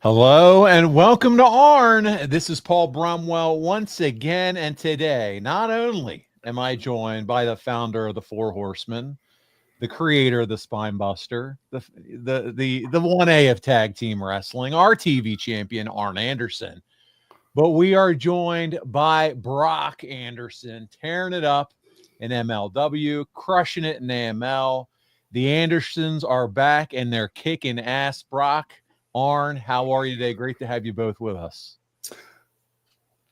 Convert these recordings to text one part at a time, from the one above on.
Hello and welcome to Arn. This is Paul Bromwell once again, and today not only am I joined by the founder of the Four Horsemen, the creator of the Spinebuster, the 1A of tag team wrestling, our TV champion Arn Anderson, but we are joined by Brock Anderson, tearing it up in MLW, crushing it in AML. The Andersons are back and they're kicking ass. Brock, Arn, how are you today? Great to have you both with us.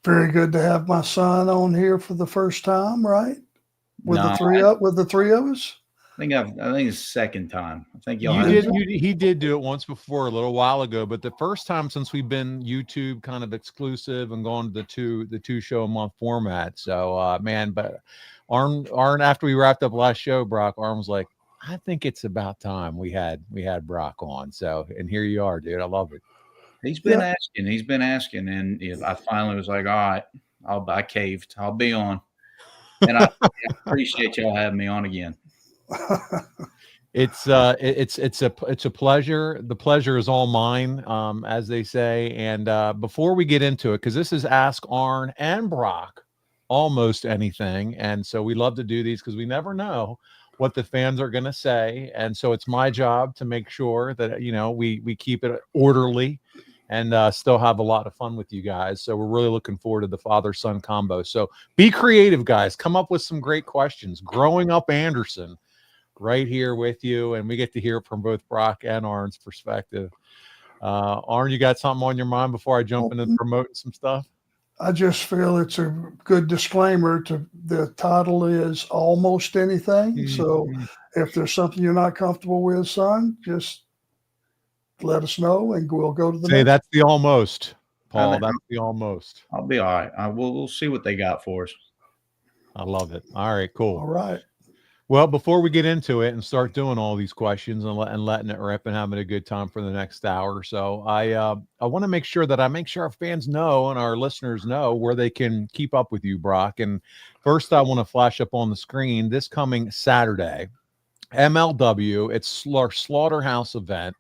Very good to have my son on here for the first time, right? With the three of us. I think it's the second time. I think he did do it once before a little while ago, but the first time since we've been YouTube kind of exclusive and gone to the two show a month format. So but Arn after we wrapped up last show, Brock, Arn was like, I think it's about time we had Brock on. So, and here you are, dude. I love it. He's been asking, and I finally was like, all right, I caved. I'll be on, and I appreciate y'all having me on again. It's a pleasure. The pleasure is all mine, as they say. And before we get into it, because this is Ask Arn and Brock, almost anything, and so we love to do these because we never know what the fans are going to say, and so it's my job to make sure that we keep it orderly and still have a lot of fun with you guys. So we're really looking forward to the father-son combo. So be creative, guys. Come up with some great questions. Growing up Anderson, right here with you, and we get to hear from both Brock and Arn's perspective. Arn, you got something on your mind before I jump into promoting some stuff? I just feel it's a good disclaimer to the title is almost anything. Mm-hmm. So if there's something you're not comfortable with, son, just let us know and we'll go to the next. That's the almost, Paul. That's the almost. I'll be all right. We'll see what they got for us. I love it. All right, cool. All right. Well, before we get into it and start doing all these questions and letting it rip and having a good time for the next hour or so, I want to make sure our fans know and our listeners know where they can keep up with you, Brock. And first, I want to flash up on the screen this coming Saturday, MLW. It's our Slaughterhouse event.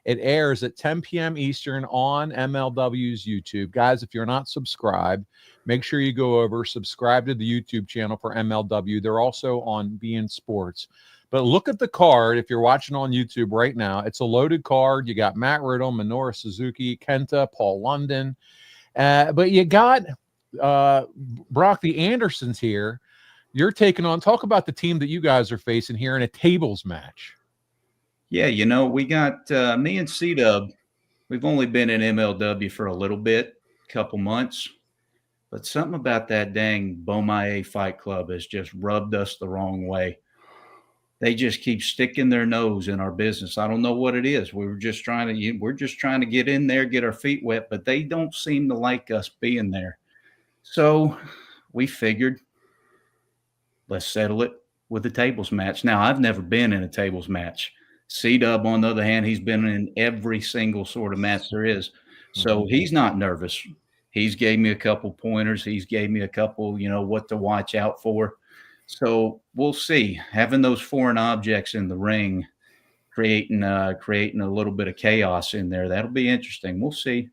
It airs at 10 p.m. Eastern on MLW's YouTube. Guys, if you're not subscribed, make sure you go over, subscribe to the YouTube channel for MLW. They're also on beIN Sports. But look at the card. If you're watching on YouTube right now, it's a loaded card. You got Matt Riddle, Minoru Suzuki, Kenta, Paul London. But you got Brock, the Andersons here. You're taking on, talk about the team that you guys are facing here in a tables match. Yeah, we got me and C-Dub. We've only been in MLW for a little bit, couple months. But something about that dang Beaumaye Fight Club has just rubbed us the wrong way. They just keep sticking their nose in our business. I don't know what it is. We're just trying to get in there, get our feet wet, but they don't seem to like us being there. So we figured, let's settle it with a tables match. Now, I've never been in a tables match. C-Dub, on the other hand, he's been in every single sort of match there is. So he's not nervous. He's gave me a couple pointers. He's gave me a couple, what to watch out for. So we'll see. Having those foreign objects in the ring, creating a little bit of chaos in there, that'll be interesting. We'll see.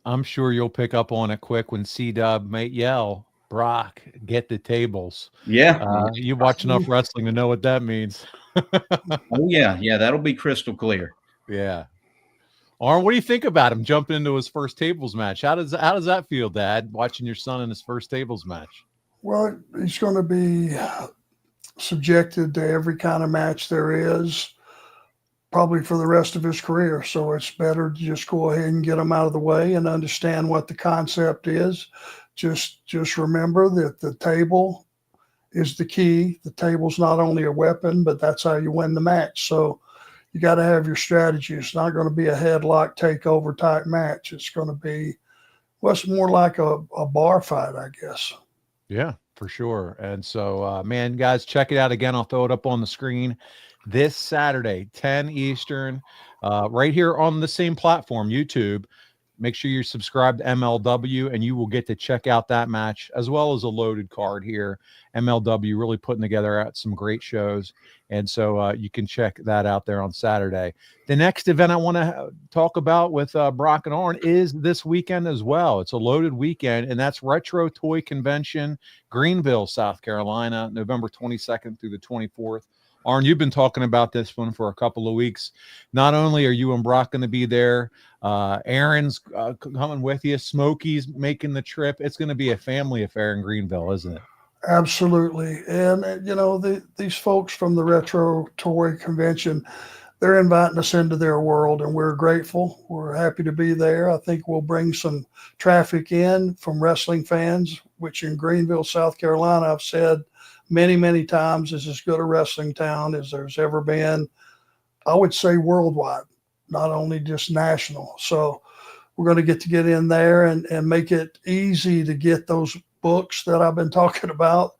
I'm sure you'll pick up on it quick when C-Dub may yell, Brock, get the tables. Yeah. You watch enough wrestling to know what that means. Oh, yeah. Yeah, that'll be crystal clear. Yeah. Arn, what do you think about him jumping into his first tables match? How does that feel, Dad, watching your son in his first tables match? Well, he's going to be subjected to every kind of match there is, probably for the rest of his career. So it's better to just go ahead and get him out of the way and understand what the concept is. Just remember that the table is the key. The table's not only a weapon, but that's how you win the match. So you got to have your strategy. It's not going to be a headlock takeover type match. It's going to be what's more like a bar fight, I guess. Yeah, for sure. And so, man, guys, check it out again. I'll throw it up on the screen this Saturday, 10 Eastern, right here on the same platform, YouTube. make sure you subscribe to MLW, and you will get to check out that match as well as a loaded card here. MLW really putting together some great shows, and so you can check that out there on Saturday. The next event I want to talk about with Brock and Arn is this weekend as well. It's a loaded weekend, and that's Retro Toy Convention, Greenville, South Carolina, November 22nd through the 24th. Arn, you've been talking about this one for a couple of weeks. Not only are you and Brock going to be there, Aaron's coming with you. Smokey's making the trip. It's going to be a family affair in Greenville, isn't it? Absolutely. And, you know, these folks from the Retro Toy Convention, they're inviting us into their world, and we're grateful. We're happy to be there. I think we'll bring some traffic in from wrestling fans, which in Greenville, South Carolina, I've said many, many times, is as good a wrestling town as there's ever been. I would say worldwide, not only just national. So we're going to get in there and make it easy to get those books that I've been talking about.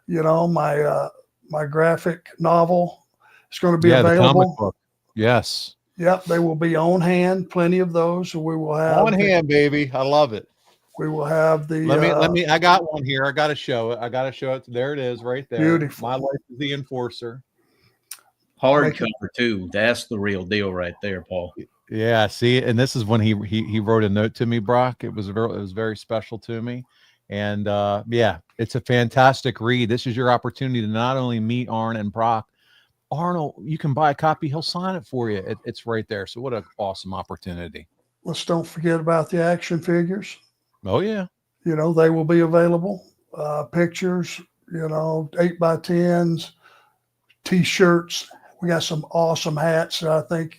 You know, my graphic novel is going to be available. The comic book. Yes. Yep, they will be on hand. Plenty of those. So we will have on hand, baby. I love it. We will have the. Let me. I got one here. I got to show it. There it is, right there. Beautiful. My Life is the Enforcer. Hardcover too. That's the real deal, right there, Paul. Yeah. See, and this is when he wrote a note to me, Brock. It was very special to me, and yeah, it's a fantastic read. This is your opportunity to not only meet Arn and Brock. Arnold, you can buy a copy. He'll sign it for you. It's right there. So what an awesome opportunity. Let's don't forget about the action figures. Oh, yeah. You know, they will be available. Pictures, you know, 8x10s, T-shirts. We got some awesome hats that I think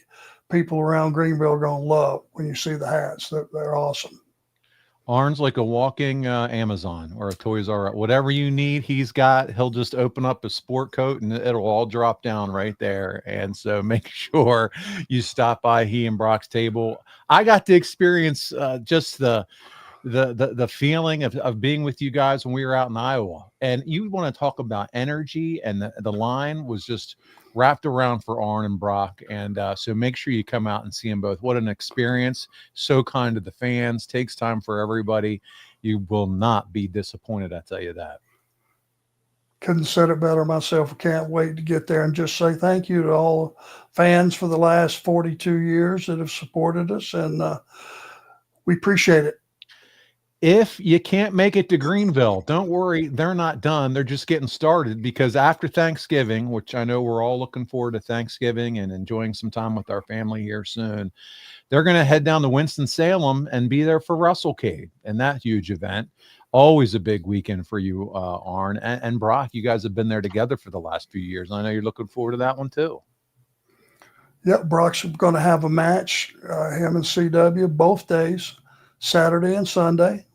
people around Greenville are going to love when you see the hats. They're awesome. Arn's like a walking Amazon or a Toys R Us. Whatever you need, he'll just open up a sport coat and it'll all drop down right there. And so make sure you stop by he and Brock's table. I got to experience just the feeling of being with you guys when we were out in Iowa. And you want to talk about energy, and the line was just wrapped around for Arn and Brock. And so make sure you come out and see them both. What an experience. So kind to the fans. Takes time for everybody. You will not be disappointed, I tell you that. Couldn't said it better myself. I can't wait to get there and just say thank you to all fans for the last 42 years that have supported us. And we appreciate it. If you can't make it to Greenville, don't worry. They're not done. They're just getting started, because after Thanksgiving, which I know we're all looking forward to Thanksgiving and enjoying some time with our family here soon, they're going to head down to Winston, Salem and be there for WrestleCade and that huge event. Always a big weekend for you, Arn and Brock. You guys have been there together for the last few years. I know you're looking forward to that one too. Yep, Brock's going to have a match, him and CW, both days, Saturday and Sunday.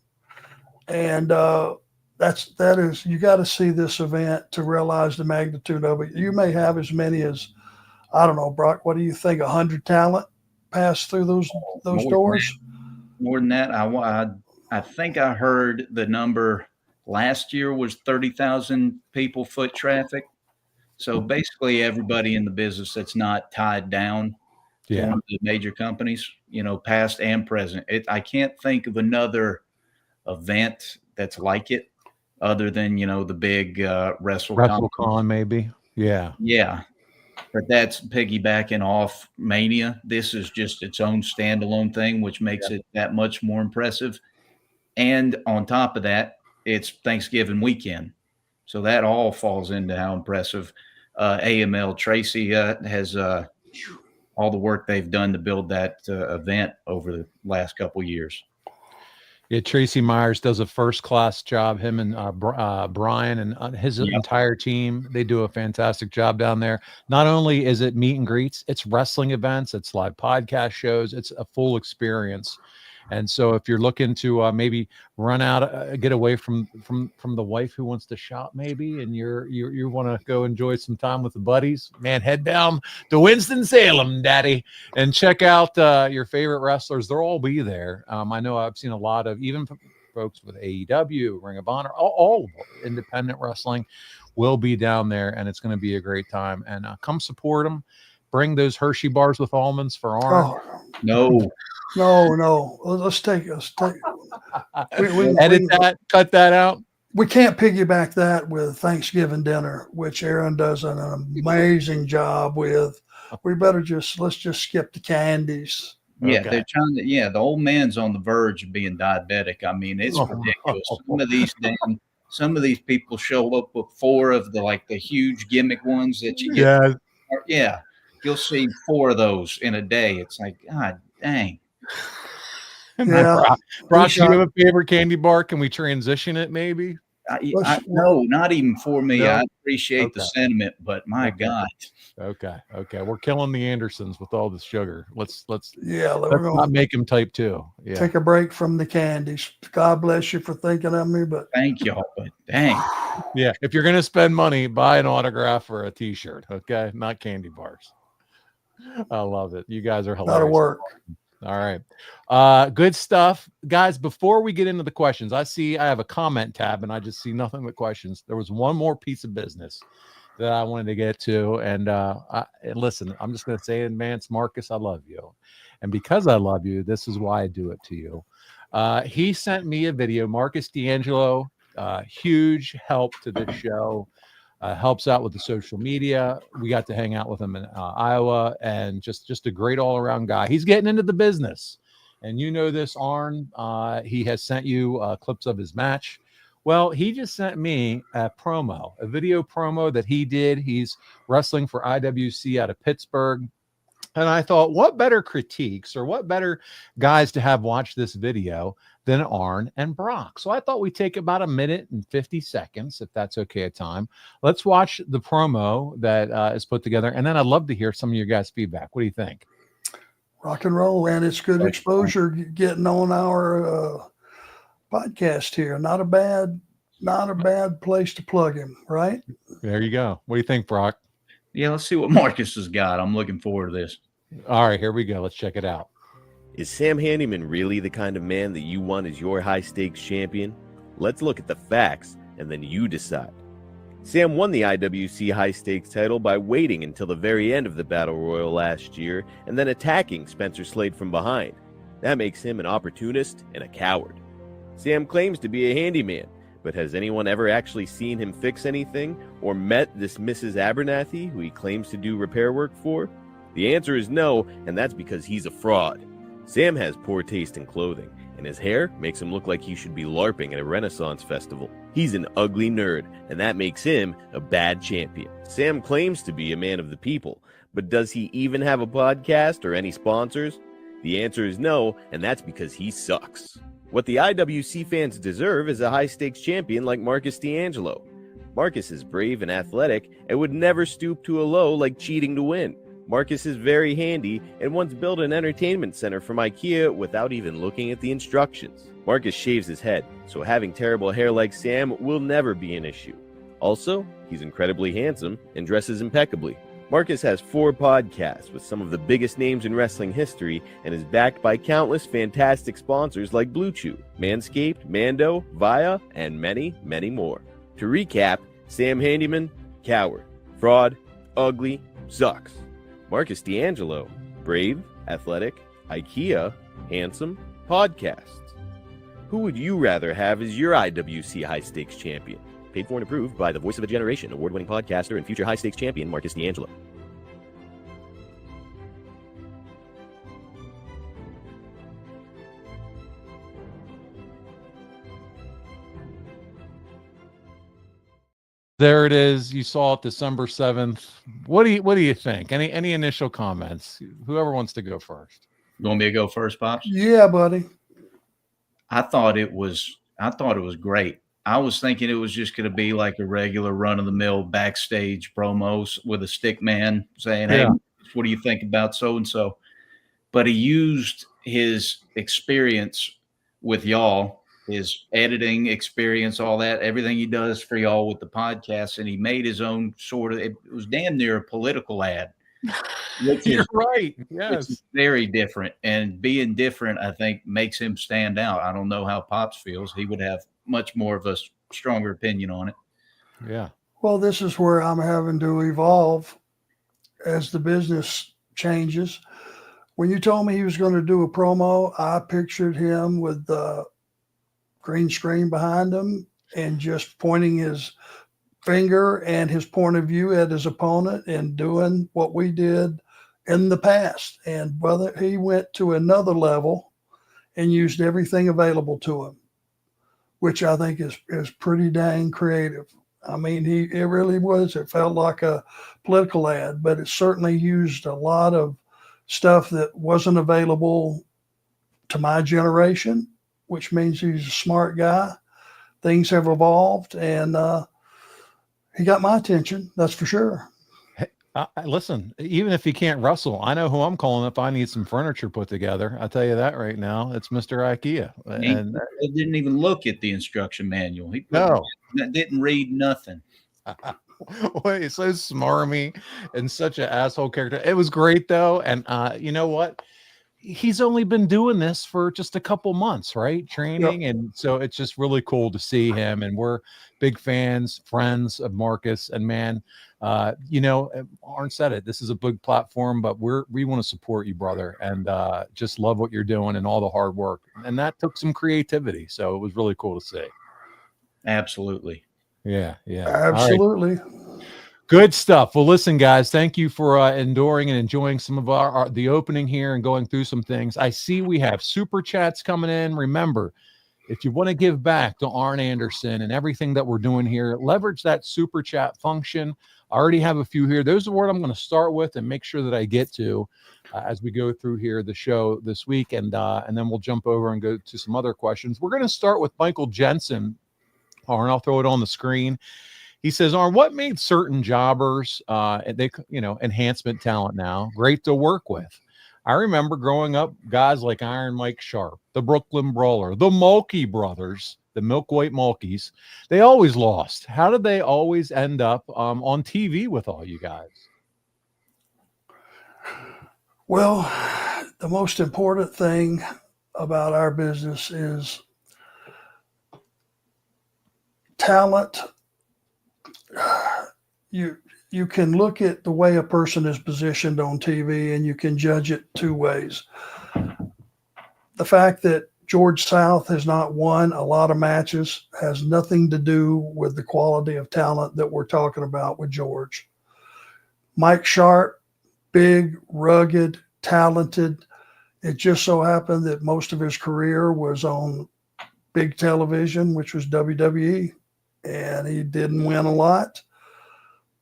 And that is, you got to see this event to realize the magnitude of it. You may have as many as, I don't know, Brock, what do you think, 100 talent pass through those doors? More than that, I think I heard the number last year was 30,000 people foot traffic. So basically everybody in the business that's not tied down to one of the major companies, you know, past and present. I can't think of another event that's like it other than, you know, the big WrestleCon maybe. Yeah. But that's piggybacking off Mania. This is just its own standalone thing, which makes it that much more impressive. And on top of that, it's Thanksgiving weekend. So that all falls into how impressive AML Tracy has all the work they've done to build that event over the last couple of years. Yeah, Tracy Myers does a first-class job. Him and Brian and his entire team, they do a fantastic job down there. Not only is it meet and greets, it's wrestling events, it's live podcast shows, it's a full experience. And so if you're looking to maybe run out, get away from the wife who wants to shop maybe, and you want to go enjoy some time with the buddies, man, head down to Winston-Salem, daddy, and check out your favorite wrestlers. They'll all be there. I know I've seen a lot of even folks with AEW, Ring of Honor, all independent wrestling will be down there, and it's going to be a great time. And come support them. Bring those Hershey bars with almonds for Arn. No. No. Let's take. Edit that, cut that out. We can't piggyback that with Thanksgiving dinner, which Aaron does an amazing job with. Let's just skip the candies. Yeah, Okay. they're trying to. Yeah, the old man's on the verge of being diabetic. I mean, it's ridiculous. Some of these people show up with 4 of the huge gimmick ones that you get. Yeah. Yeah, you'll see 4 of those in a day. It's like, God dang. Yeah. Brock, do you have a favorite candy bar? Can we transition it maybe? No, not even for me. No? I appreciate the sentiment, but my God. Okay. We're killing the Andersons with all the sugar. Let's not make them type 2. Yeah. Take a break from the candies. God bless you for thinking of me, but thank y'all. But dang. Yeah. If you're gonna spend money, buy an autograph or a T-shirt. Okay, not candy bars. I love it. You guys are hilarious. That'll work. All right. Good stuff. Guys, before we get into the questions, I have a comment tab and I just see nothing but questions. There was one more piece of business that I wanted to get to. And listen, I'm just going to say in advance, Marcus, I love you. And because I love you, this is why I do it to you. He sent me a video. Marcus DAngelo, huge help to this show. Helps out with the social media. We got to hang out with him in Iowa, and just a great all-around guy. He's getting into the business, and you know this, Arn. He has sent you clips of his match. Well, he just sent me a video promo that he did. He's wrestling for IWC out of Pittsburgh. And I thought, what better critiques or what better guys to have watched this video than Arn and Brock? So I thought we'd take about 1 minute and 50 seconds, if that's okay at time. Let's watch the promo that is put together. And then I'd love to hear some of your guys' feedback. What do you think? Rock and roll, and it's good exposure getting on our podcast here. Not a bad place to plug him, right? There you go. What do you think, Brock? Yeah, let's see what Marcus has got. I'm looking forward to this. All right, here we go. Let's check it out. Is Sam Handyman really the kind of man that you want as your high-stakes champion? Let's look at the facts, and then you decide. Sam won the IWC high-stakes title by waiting until the very end of the Battle Royal last year and then attacking Spencer Slade from behind. That makes him an opportunist and a coward. Sam claims to be a handyman, but has anyone ever actually seen him fix anything or met this Mrs. Abernathy who he claims to do repair work for? The answer is no, and that's because he's a fraud. Sam has poor taste in clothing, and his hair makes him look like he should be LARPing at a Renaissance festival. He's an ugly nerd, and that makes him a bad champion. Sam claims to be a man of the people, but does he even have a podcast or any sponsors? The answer is no, and that's because he sucks. What the IWC fans deserve is a high-stakes champion like Marcus DAngelo. Marcus is brave and athletic and would never stoop to a low like cheating to win. Marcus is very handy and once built an entertainment center from IKEA without even looking at the instructions. Marcus shaves his head, so having terrible hair like Sam will never be an issue. Also, he's incredibly handsome and dresses impeccably. Marcus has 4 podcasts with some of the biggest names in wrestling history and is backed by countless fantastic sponsors like Blue Chew, Manscaped, Mando, Via, and many, many more. To recap, Sam Handyman, coward, fraud, ugly, sucks. Marcus DAngelo, brave, athletic, IKEA, handsome, podcasts. Who would you rather have as your IWC high-stakes champion? Paid for and approved by the voice of a generation, award-winning podcaster and future high-stakes champion, Marcus DAngelo. There it is. You saw it December 7th. What do you think? Any initial comments? Whoever wants to go first. You want me to go first, Pops? Yeah, buddy. I thought it was great. I was thinking it was just going to be like a regular run-of-the-mill backstage promos with a stick man saying, "Hey, what do you think about so-and-so?" But he used his experience with y'all, his editing experience, all that, everything he does for y'all with the podcast, and he made his own it was damn near a political ad. You're right. Yes. It's very different. And being different, I think, makes him stand out. I don't know how Pops feels. He would have much more of a stronger opinion on it. Yeah. Well, this is where I'm having to evolve as the business changes. When you told me he was going to do a promo, I pictured him with the green screen behind him and just pointing his finger and his point of view at his opponent and doing what we did in the past. And brother, he went to another level and used everything available to him, which I think is pretty dang creative. I mean, it really was. It felt like a political ad, but it certainly used a lot of stuff that wasn't available to my generation, which means he's a smart guy. Things have evolved, and he got my attention. That's for sure. Listen, even if he can't wrestle, I know who I'm calling if I need some furniture put together. I'll tell you that right now. It's Mr. IKEA. And He didn't even look at the instruction manual. He didn't read nothing. Boy, he's so smarmy and such an asshole character. It was great though. And you know what? He's only been doing this for just a couple months, right? Training. Yep. And so it's just really cool to see him. And we're big fans, friends of Marcus. And man, you know, Arn said it, this is a big platform, but we want to support you, brother. And just love what you're doing and all the hard work. And that took some creativity. So it was really cool to see. Absolutely. Yeah. Absolutely. Good stuff. Well, listen, guys, thank you for enduring and enjoying some of the opening here and going through some things. I see we have super chats coming in. Remember, if you want to give back to Arn Anderson and everything that we're doing here, leverage that super chat function. I already have a few here. Those are what I'm going to start with and make sure that I get to as we go through here the show this week, and then we'll jump over and go to some other questions. We're going to start with Michael Jensen. Arn, I'll throw it on the screen. He says, Arn, what made certain jobbers, enhancement talent now, great to work with? I remember growing up, guys like Iron Mike Sharp, the Brooklyn Brawler, the Mulkey brothers, the Milk-White Mulkeys. They always lost. How did they always end up on TV with all you guys? Well, the most important thing about our business is talent. You can look at the way a person is positioned on TV and you can judge it two ways. The fact that George South has not won a lot of matches has nothing to do with the quality of talent that we're talking about with George. Mike Sharp, big, rugged, talented. It just so happened that most of his career was on big television, which was WWE. And he didn't win a lot,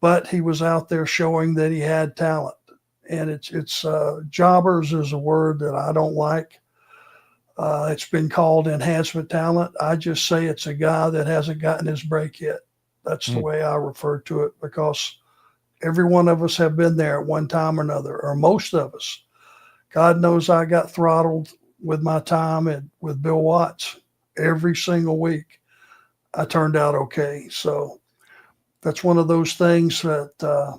but he was out there showing that he had talent. And it's jobbers is a word that I don't like. It's been called enhancement talent. I just say it's a guy that hasn't gotten his break yet. That's the way I refer to it, because every one of us have been there at one time or another, or most of us. God knows I got throttled with my time with Bill Watts every single week. I turned out okay. So that's one of those things that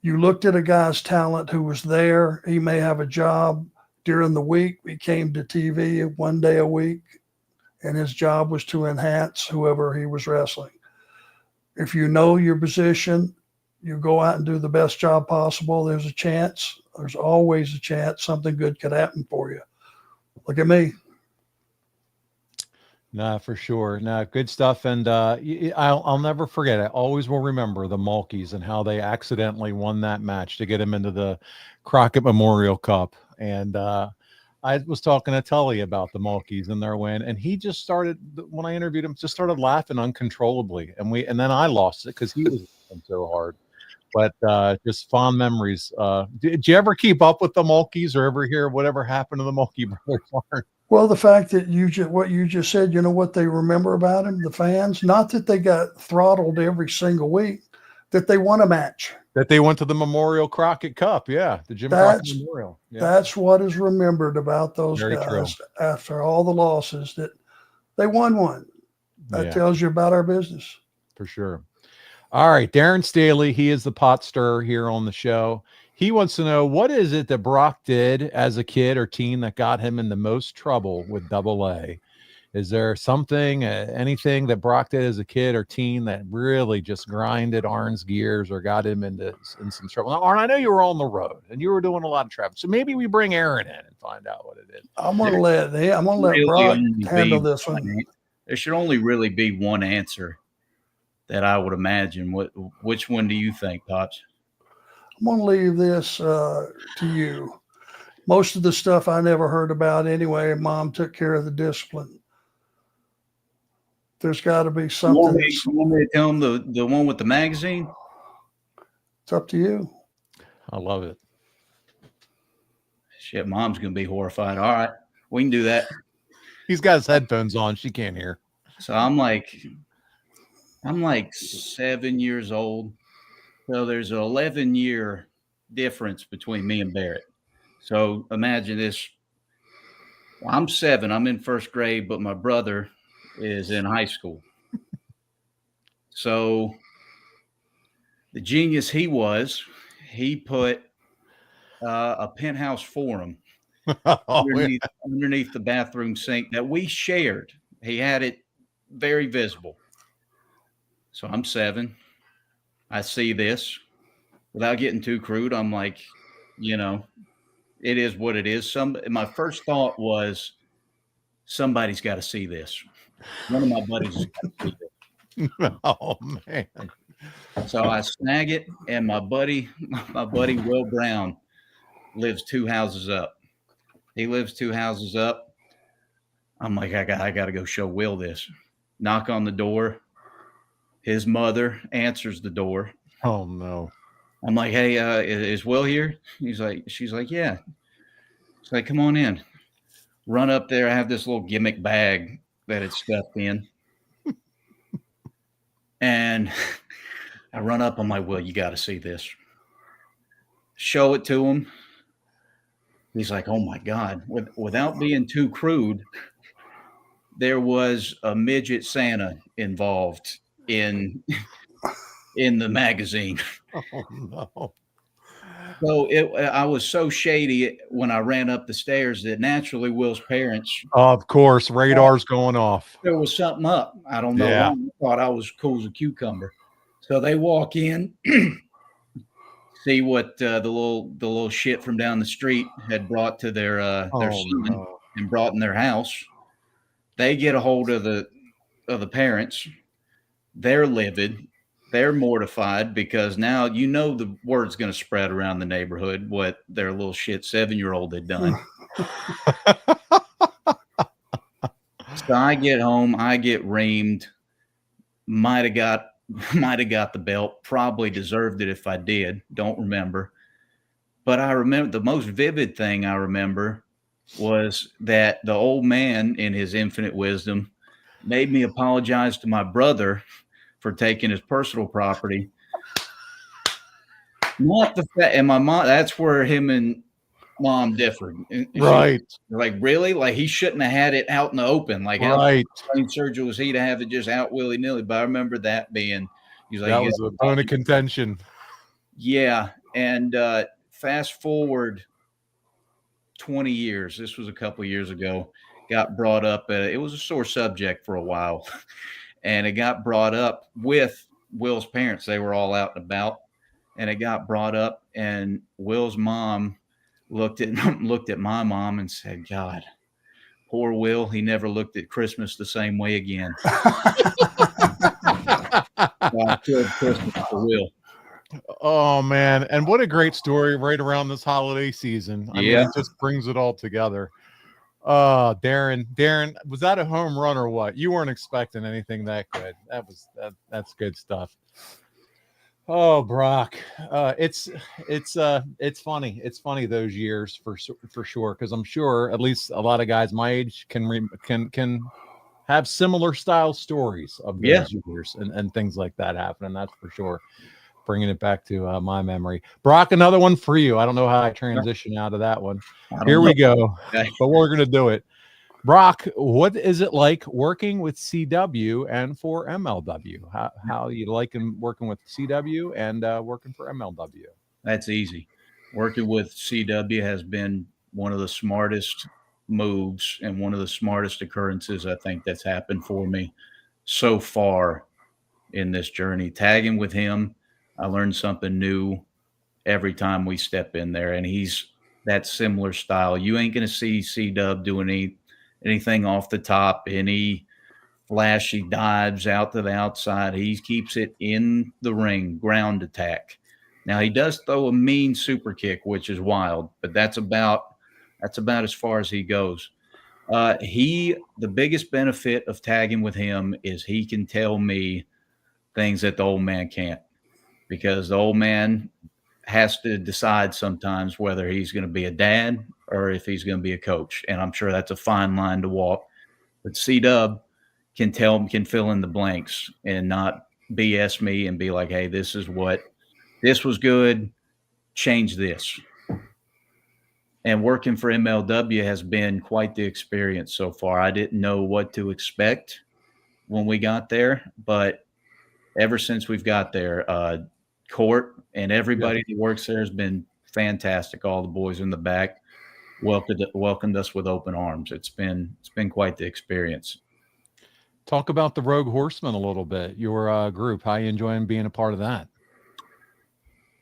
you looked at a guy's talent who was there. He may have a job during the week. He came to TV one day a week, and his job was to enhance whoever he was wrestling. If you know your position, you go out and do the best job possible. There's a chance. There's always a chance something good could happen for you. Look at me. No, for sure. No, good stuff. And I'll never forget. I always will remember the Mulkeys and how they accidentally won that match to get him into the Crockett Memorial Cup. And I was talking to Tully about the Mulkeys and their win, and he just started, when I interviewed him, just started laughing uncontrollably. And then I lost it because he was laughing so hard. But just fond memories. Did you ever keep up with the Mulkeys or ever hear whatever happened to the Mulkey brothers? Well, the fact that what you just said, you know what they remember about him, the fans, not that they got throttled every single week, that they won a match. That they went to the Memorial Crockett Cup. Yeah. The Jim Crockett Memorial. Yeah. That's what is remembered about those Very guys true. After all the losses, that they won one. That tells you about our business. For sure. All right. Darren Staley, he is the pot stirrer here on the show. He wants to know, what is it that Brock did as a kid or teen that got him in the most trouble with AA? Is there something, anything that Brock did as a kid or teen that really just grinded Arn's gears or got him in some trouble? Now, Arn, I know you were on the road and you were doing a lot of travel, so maybe we bring Aaron in and find out what it is. I'm gonna let Brock handle this one. There should only really be one answer that I would imagine. Which one do you think, Pops? I'm gonna leave this to you. Most of the stuff I never heard about anyway. Mom took care of the discipline. There's got to be something. You want me to tell him the one with the magazine? It's up to you. I love it. Shit, Mom's gonna be horrified. All right, we can do that. He's got his headphones on. She can't hear. So I'm like 7 years old. So there's an 11-year difference between me and Barrett. So imagine this. I'm 7. I'm in first grade, but my brother is in high school. So the genius he put a penthouse forum underneath the bathroom sink that we shared. He had it very visible. So I'm 7. I see this. Without getting too crude, I'm like, it is what it is. My first thought was, somebody's got to see this. One of my buddies has got to see this. Oh man! So I snag it, and my buddy Will Brown lives 2 houses up. He lives 2 houses up. I'm like, I got to go show Will this. Knock on the door. His mother answers the door. Oh no! I'm like, hey, is Will here? She's like, yeah. She's like, come on in. Run up there. I have this little gimmick bag that it's stuffed in. And I run up. I'm like, Will, you got to see this. Show it to him. He's like, oh my God. Without being too crude, there was a midget Santa involved in the magazine. Oh no! So I was so shady when I ran up the stairs that naturally Will's parents, Of course, radar's going off. there was something up. I don't know. Yeah. I thought I was cool as a cucumber. So they walk in, see what the little shit from down the street had brought to their son and brought in their house. They get a hold of the parents. They're livid. They're mortified because now the word's going to spread around the neighborhood what their little shit 7-year-old had done. So I get home, I get reamed. Might have got the belt. Probably deserved it if I did. Don't remember. But I remember the most vivid thing I remember was that the old man, in his infinite wisdom, made me apologize to my brother for taking his personal property. Not the fact, and my mom, that's where him and Mom differed. Right. Like, really? Like, he shouldn't have had it out in the open. Like, right. How surgeon was he to have it just out willy-nilly? But I remember that being, he's like, that was a bone of contention. Yeah. And fast forward 20 years. This was a couple years ago. Got brought up. It was a sore subject for a while. And it got brought up with Will's parents. They were all out and about. And it got brought up. And Will's mom looked at my mom and said, God, poor Will. He never looked at Christmas the same way again. I killed Christmas for Will. Oh, man. And what a great story right around this holiday season. I mean, it just brings it all together. Darren, was that a home run or what? You weren't expecting anything that good. That's good stuff. Oh, Brock, it's funny. It's funny those years for sure, because I'm sure at least a lot of guys my age can have similar style stories of those years and things like that happening. That's for sure. Bringing it back to my memory. Brock, another one for you. I don't know how I transition out of that one. Here we go. Okay. But we're going to do it. Brock, what is it like working with CW and for MLW? How you like working with CW and working for MLW? That's easy. Working with CW has been one of the smartest moves and one of the smartest occurrences I think that's happened for me so far in this journey. Tagging with him, I learned something new every time we step in there, and he's that similar style. You ain't going to see C-Dub doing anything off the top, any flashy dives out to the outside. He keeps it in the ring, ground attack. Now, he does throw a mean super kick, which is wild, but that's about as far as he goes. The biggest benefit of tagging with him is he can tell me things that the old man can't, because the old man has to decide sometimes whether he's going to be a dad or if he's going to be a coach. And I'm sure that's a fine line to walk. But C-Dub can fill in the blanks and not BS me and be like, hey, this was good, change this. And working for MLW has been quite the experience so far. I didn't know what to expect when we got there, but ever since we've got there, Court and everybody that works there has been fantastic. All the boys in the back welcomed us with open arms. It's been quite the experience. Talk about the Rogue Horsemen a little bit, your group. How you enjoying being a part of that?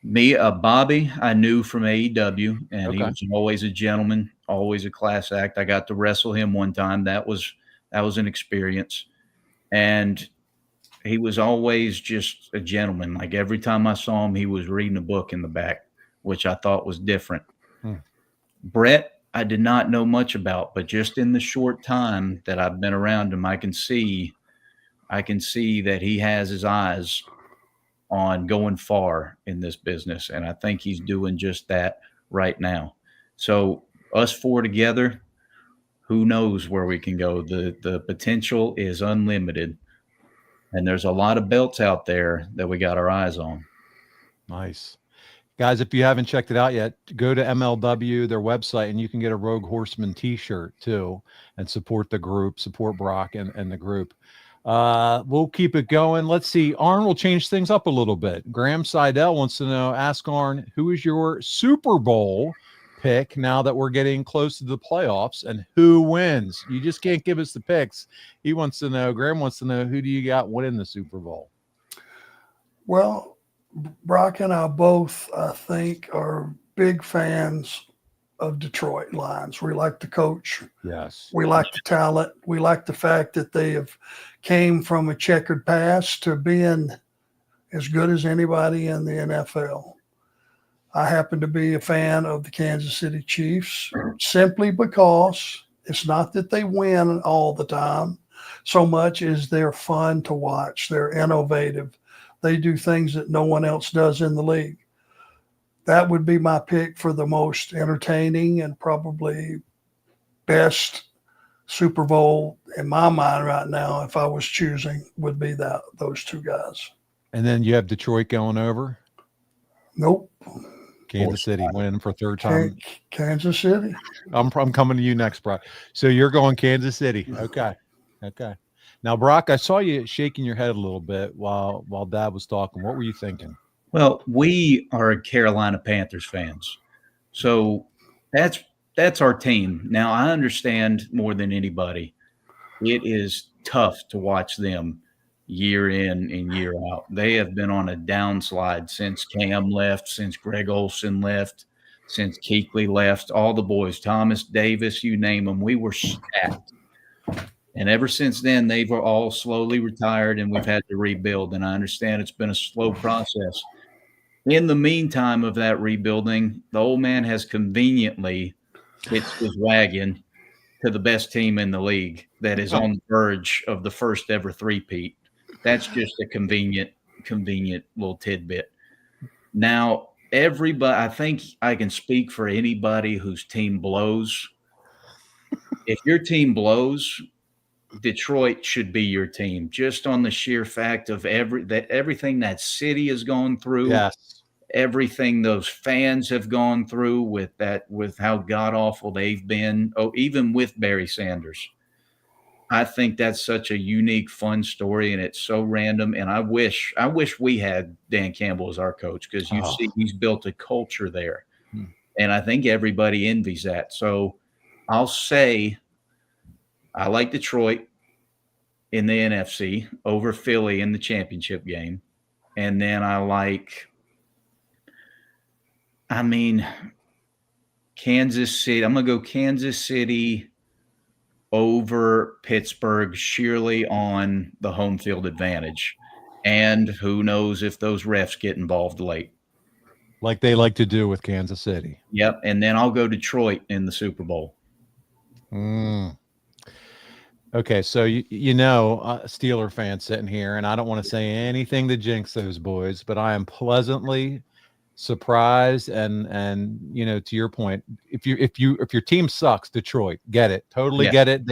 Me, Bobby, I knew from AEW, and he was always a gentleman, always a class act. I got to wrestle him one time. That was an experience. And he was always just a gentleman. Like every time I saw him, he was reading a book in the back, which I thought was different. Brett, I did not know much about, but just in the short time that I've been around him, I can see that he has his eyes on going far in this business. And I think he's doing just that right now. So us four together, who knows where we can go? The potential is unlimited. And there's a lot of belts out there that we got our eyes on. Nice. Guys, if you haven't checked it out yet, go to MLW, their website, and you can get a Rogue Horseman t-shirt too and support the group, support Brock and the group. We'll keep it going. Let's see. Arn will change things up a little bit. Graham Seidel wants to know, ask Arn, who is your Super Bowl pick now that we're getting close to the playoffs, and who wins? You just can't give us the picks. He wants to know, Graham wants to know, who do you got winning the Super Bowl? Well, Brock and I both, I think, are big fans of Detroit Lions. We like the coach. Yes. We like the talent. We like the fact that they have came from a checkered past to being as good as anybody in the NFL. I happen to be a fan of the Kansas City Chiefs simply because it's not that they win all the time so much as they're fun to watch. They're innovative. They do things that no one else does in the league. That would be my pick for the most entertaining and probably best Super Bowl in my mind right now, if I was choosing, would be those two guys. And then you have Detroit going over? Nope. Kansas City winning for third time. Kansas City. I'm coming to you next, Brock. So you're going Kansas City. Okay. Now, Brock, I saw you shaking your head a little bit while Dad was talking. What were you thinking? Well, we are Carolina Panthers fans, so that's our team. Now, I understand more than anybody, it is tough to watch them year in and year out. They have been on a downslide since Cam left, since Greg Olsen left, since Kuechly left, all the boys, Thomas Davis, you name them. We were stacked. And ever since then, they've all slowly retired, and we've had to rebuild. And I understand it's been a slow process. In the meantime of that rebuilding, the old man has conveniently hitched his wagon to the best team in the league that is on the verge of the first ever three-peat. That's just a convenient little tidbit. Now, everybody, I think I can speak for anybody whose team blows. If your team blows, Detroit should be your team, just on the sheer fact of everything that city has gone through. Yes. Everything those fans have gone through with how god awful they've been. Oh, even with Barry Sanders. I think that's such a unique, fun story, and it's so random. And I wish we had Dan Campbell as our coach, because see he's built a culture there. And I think everybody envies that. So I'll say I like Detroit in the NFC over Philly in the championship game. And then Kansas City. I'm going to go Kansas City over Pittsburgh, sheerly on the home field advantage. And who knows if those refs get involved late. Like they like to do with Kansas City. Yep. And then I'll go Detroit in the Super Bowl. Okay, so Steeler fan sitting here, and I don't want to say anything to jinx those boys, but I am pleasantly surprised, and to your point, if your team sucks, Detroit, get it, totally get it.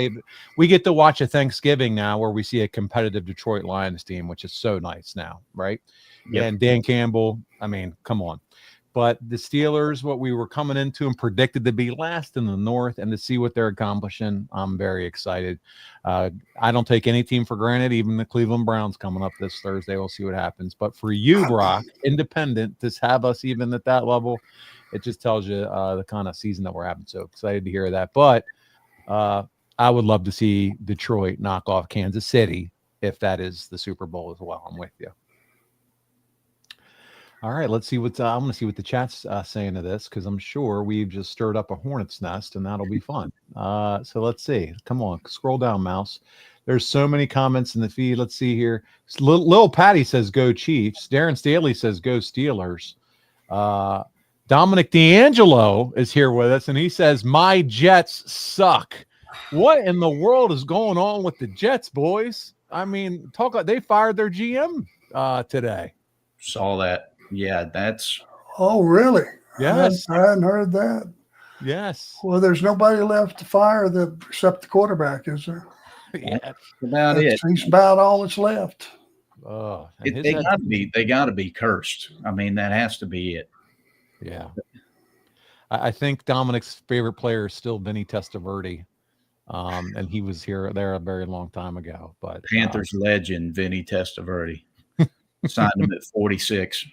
We get to watch a Thanksgiving now where we see a competitive Detroit Lions team, which is so nice now, right? Yep. And Dan Campbell, I mean, come on. But the Steelers, what we were coming into and predicted to be last in the North, and to see what they're accomplishing, I'm very excited. I don't take any team for granted, even the Cleveland Browns coming up this Thursday. We'll see what happens. But for you, Brock, independent, to have us even at that level, it just tells you the kind of season that we're having. So excited to hear that. But I would love to see Detroit knock off Kansas City if that is the Super Bowl as well. I'm with you. All right, let's see what I'm going to see what the chat's saying to this, because I'm sure we've just stirred up a hornet's nest, and that'll be fun. So let's see. Come on, scroll down, mouse. There's so many comments in the feed. Let's see here. Lil Patty says go Chiefs. Darren Staley says go Steelers. Dominic DAngelo is here with us, and he says my Jets suck. What in the world is going on with the Jets, boys? I mean, they fired their GM today. Saw that. Yeah, that's. Oh, really? Yes. I hadn't heard that. Yes. Well, there's nobody left to fire except the quarterback, is there? Yeah. That's about it. He's about all that's left. They got to be cursed. I mean, that has to be it. Yeah. I think Dominic's favorite player is still Vinny Testaverde. And he was there a very long time ago. But Panthers legend Vinny Testaverde. Signed him at 46.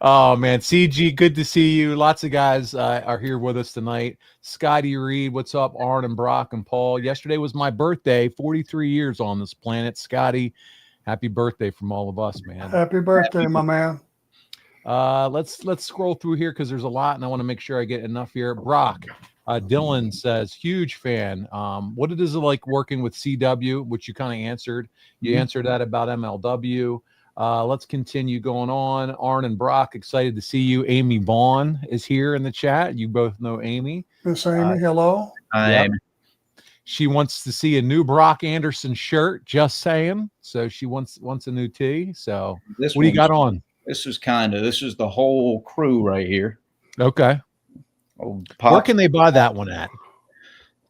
Oh man, CG, good to see you. Lots of guys are here with us tonight. Scotty Reed, what's up? Arn and Brock and Paul. Yesterday was my birthday. 43 years on this planet. Scotty, happy birthday from all of us, man. Happy birthday, my man. Let's scroll through here because there's a lot, and I want to make sure I get enough here. Brock. Dylan says, huge fan. What it is like working with CW, which you kind of answered. You answered that about MLW. Let's continue going on. Arn and Brock, excited to see you. Amy Vaughn is here in the chat. You both know Amy. Miss Amy, hello. Yep. She wants to see a new Brock Anderson shirt, just saying. So she wants a new tee. So what do you got on? This is the whole crew right here. Okay. Where can they buy that one at?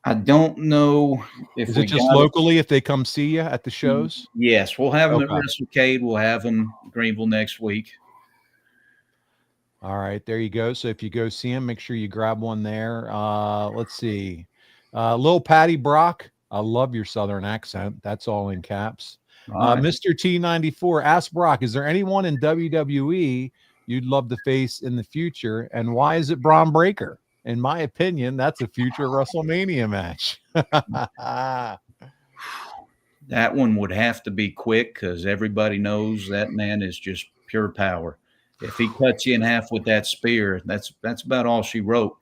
I don't know if is it just locally if they come see you at the shows? Yes, we'll have them at WrestleCade. We'll have them Greenville next week. All right, there you go. So if you go see him, make sure you grab one there. Let's see. Lil Patty Brock, I love your Southern accent. That's all in caps. Right. Mr. T94, ask Brock, is there anyone in WWE you'd love to face in the future, and why is it Braun Breaker? In my opinion, that's a future WrestleMania match. That one would have to be quick because everybody knows that man is just pure power. If he cuts you in half with that spear, that's about all she wrote.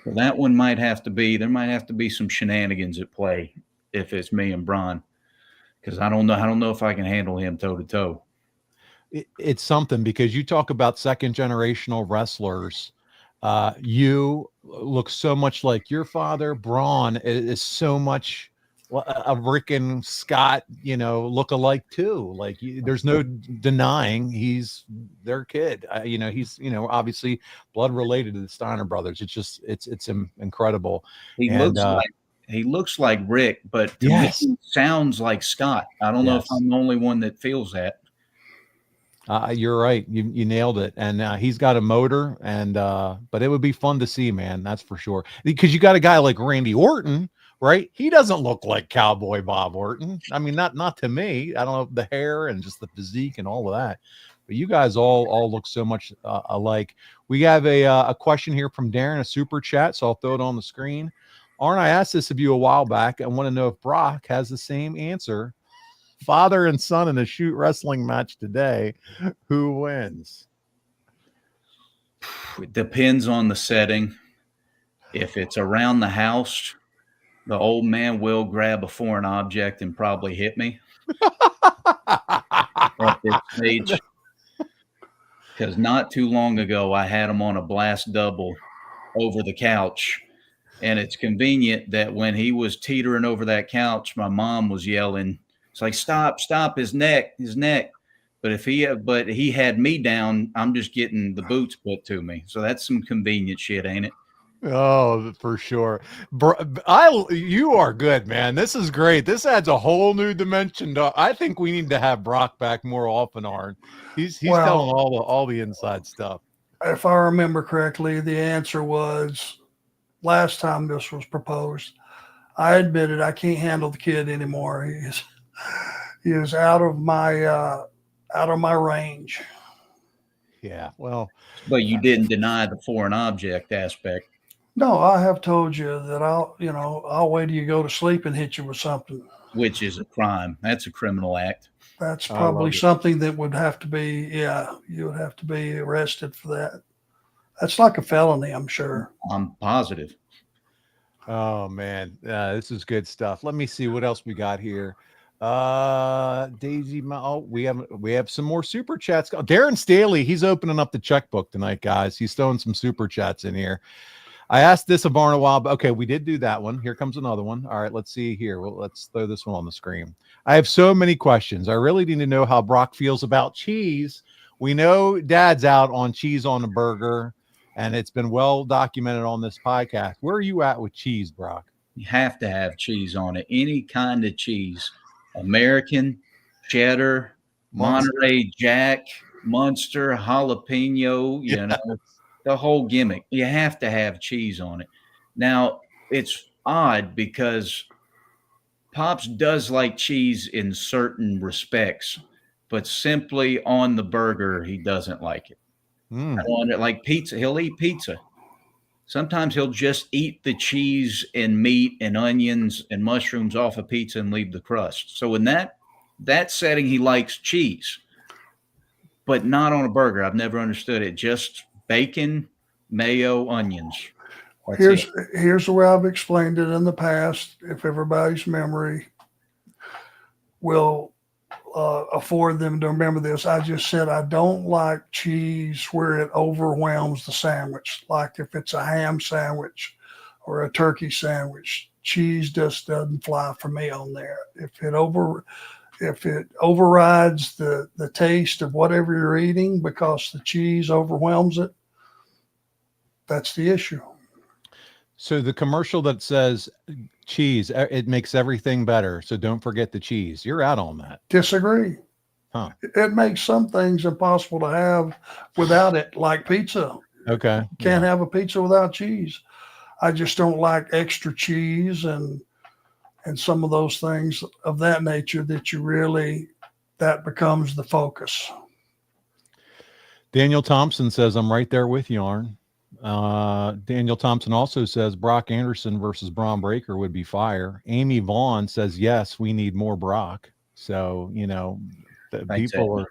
Well, that one might have to be some shenanigans at play if it's me and Braun, because I don't know if I can handle him toe to toe. It's something, because you talk about second generational wrestlers. You look so much like your father. Braun is so much a Rick and Scott, look alike too. Like there's no denying he's their kid. He's obviously blood related to the Steiner brothers. It's just it's incredible. He looks like Rick, but to me, he sounds like Scott. I don't know if I'm the only one that feels that. You're right. You nailed it. And he's got a motor, and but it would be fun to see, man. That's for sure. Because you got a guy like Randy Orton, right? He doesn't look like Cowboy Bob Orton. I mean, not to me. I don't know, the hair and just the physique and all of that. but you guys all look so much alike. We have a question here from Darren, a super chat, so I'll throw it on the screen. Arn, I asked this of you a while back. I want to know if Brock has the same answer. Father and son in a shoot wrestling match today. Who wins? It depends on the setting. If it's around the house, the old man will grab a foreign object and probably hit me at this stage. Because not too long ago, I had him on a blast double over the couch. And it's convenient that when he was teetering over that couch, my mom was yelling, it's like, stop, his neck. But he had me down, I'm just getting the boots put to me. So that's some convenient shit, ain't it? Oh, for sure. You are good, man. This is great. This adds a whole new dimension. I think we need to have Brock back more often, Arn. He's telling all the inside stuff. If I remember correctly, the answer was last time this was proposed, I admitted I can't handle the kid anymore. He is out of my range. Yeah, well, but you didn't deny the foreign object aspect. No, I have told you that I'll wait till you go to sleep and hit you with something. Which is a crime. That's a criminal act. That's probably something that would have to be, you would have to be arrested for that. That's like a felony, I'm sure. I'm positive. Oh man, this is good stuff. Let me see what else we got here. Daisy, we have some more super chats. Darren Staley, he's opening up the checkbook tonight, guys. He's throwing some super chats in here. I asked this of Arn a while, but okay, we did do that one. Here comes another one. All right, let's see here. Well, let's throw this one on the screen. I have so many questions. I really need to know how Brock feels about cheese. We know Dad's out on cheese on the burger, and it's been well documented on this podcast. Where are you at with cheese, Brock? You have to have cheese on it. Any kind of cheese. American, cheddar, Monterey Jack, Munster, jalapeno, you know, the whole gimmick. You have to have cheese on it. Now, it's odd because Pops does like cheese in certain respects, but simply on the burger, he doesn't like it. On it, like pizza, he'll eat pizza. Sometimes he'll just eat the cheese and meat and onions and mushrooms off a pizza and leave the crust. So in that setting, he likes cheese, but not on a burger. I've never understood it. Just bacon, mayo, onions. Here's the way I've explained it in the past. If everybody's memory will afford them to remember this, I just said I don't like cheese where it overwhelms the sandwich. Like if it's a ham sandwich or a turkey sandwich, cheese just doesn't fly for me on there. If it overrides the taste of whatever you're eating because the cheese overwhelms it, that's the issue. So the commercial that says cheese, it makes everything better, so don't forget the cheese. You're out on that. Disagree. Huh. It makes some things impossible to have without it, like pizza. Okay. Can't have a pizza without cheese. I just don't like extra cheese and some of those things of that nature that becomes the focus. Daniel Thompson says, I'm right there with you, Arn. Daniel Thompson also says Brock Anderson versus Braun Breaker would be fire. Amy Vaughn says, yes, we need more Brock. So, you know, people